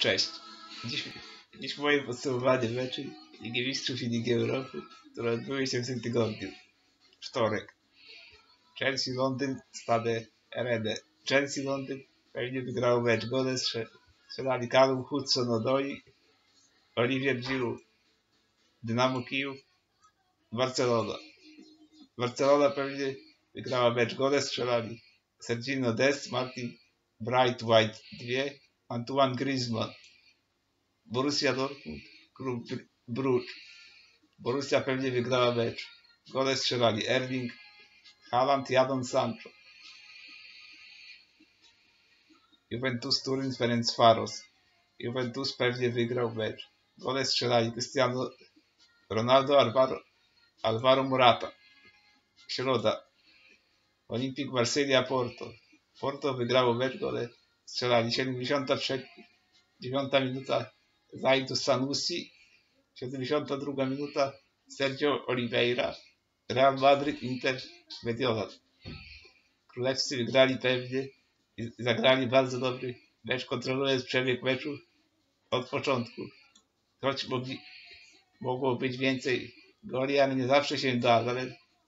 Cześć. Dziś moje podsumowanie meczy Ligi Mistrzów i Ligi Europy, które odbyły się w tym tygodniu. Wtorek. Chelsea Londyn, Stade Rennais. Chelsea Londyn pewnie wygrało mecz. Gole strzelali Callum Hudson-Odoi, Olivier Giroud. Dynamo Kijów, Barcelona. Barcelona pewnie wygrała mecz. Gole strzelali Sergino Dest, Martin Braithwaite 2, Antoine Griezmann. Borussia Dortmund, Klub Brugge. Borussia pewnie wygrała mecz. Gole strzelali Erling Haaland, Jadon Sancho. Juventus Turyn, Ferencvaros. Juventus pewnie wygrał mecz. Gole strzelali Cristiano Ronaldo, Alvaro Morata. Środa. Olympique Marsylia, Porto. Porto wygrało mecz. Gole strzelali 73. 9 minuta Zaidu Sanusi, 72 minuta Sergio Oliveira. Real Madrid, Inter, Mediolan. Królewscy wygrali pewnie i zagrali bardzo dobry mecz, kontrolując przebieg meczu od początku. Choć mogło być więcej goli, ale nie zawsze się da,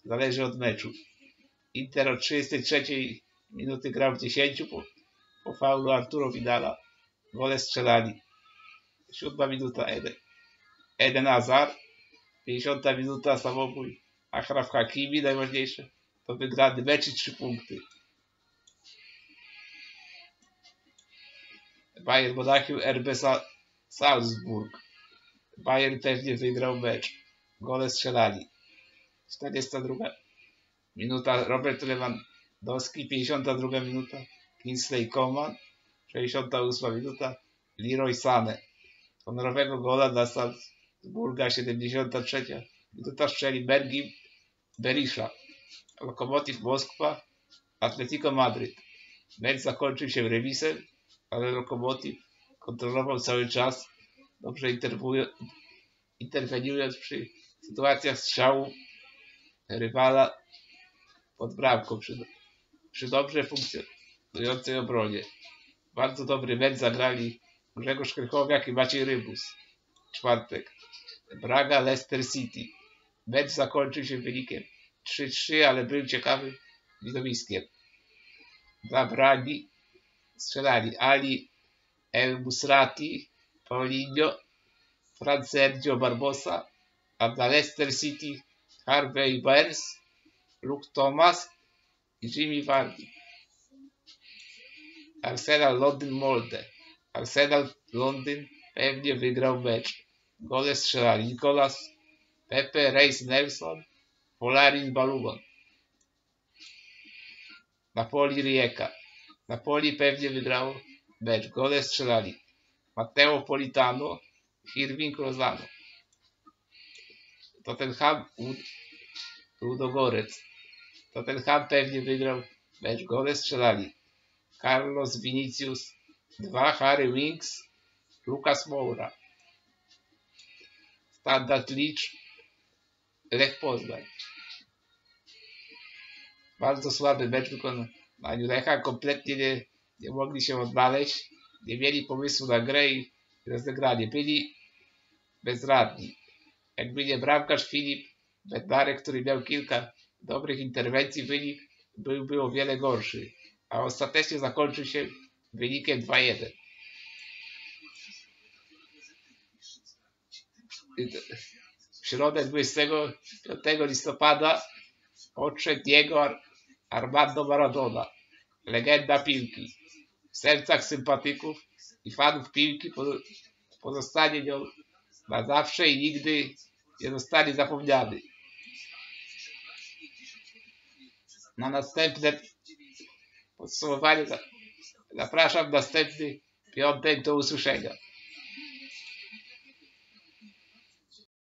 zależy od meczu. Inter od 33 minuty grał w 10 po faulu Arturo Vidala. Gole strzelali 7 minuta Eden Hazard, 50 minuta samobój Achraf Hakimi. Najważniejsze to wygrany mecz i 3 punkty. Bayern Monachium, RB Salzburg. Bayern pewnie wygrał mecz. Gole strzelali 42 minuta Robert Lewandowski, 52 minuta Kingsley Coman, 68 minuta Leroy Sané. Honorowego gola dla Salzburga, 73 minuta strzeli Bergim Berisha. Lokomotiv Moskwa, Atletico Madryt. Mecz zakończył się remisem, ale Lokomotiv kontrolował cały czas, dobrze interweniując przy sytuacjach strzału rywala pod bramką przy dobrze funkcjonującej obronie. Bardzo dobry mecz zagrali Grzegorz Krychowiak i Maciej Rybus. Czwartek. Braga, Leicester City. Mecz zakończył się wynikiem 3-3, ale był ciekawym widowiskiem. Dla Bragi strzelali Ali El Musrati, Paulinho, Fran Sergio Barbosa, a dla Leicester City Harvey Barnes, Luke Thomas i Jimmy Vardy. Arsenal Londyn Molde. Arsenal Londyn pewnie wygrał mecz. Gole strzelali Nicolas Pepe, Reiss Nelson, Folarin Balogun. Napoli Rijeka. Napoli pewnie wygrało mecz. Gole strzelali Matteo Politano, Hirving Lozano. Tottenham Ludogorets. Tottenham pewnie wygrał mecz. Gole strzelali Carlos Vinicius 2, Harry Winks, Lucas Moura. Standard Licz, Lech Poznań. Bardzo słaby mecz wykonaniu Lecha. Kompletnie nie mogli się odnaleźć. Nie mieli pomysłu na grę i rozegranie. Byli bezradni. Jakby nie bramkarz Filip Bednarek, który miał kilka dobrych interwencji, wynik byłby o wiele gorszy. A ostatecznie zakończył się wynikiem 2-1. W środę 25 listopada odszedł Diego Armando Maradona, legenda piłki. W sercach sympatyków i fanów piłki pozostanie nią na zawsze i nigdy nie zostanie zapomniany. Na następne podsumowanie zapraszam następny piątek. Do usłyszenia.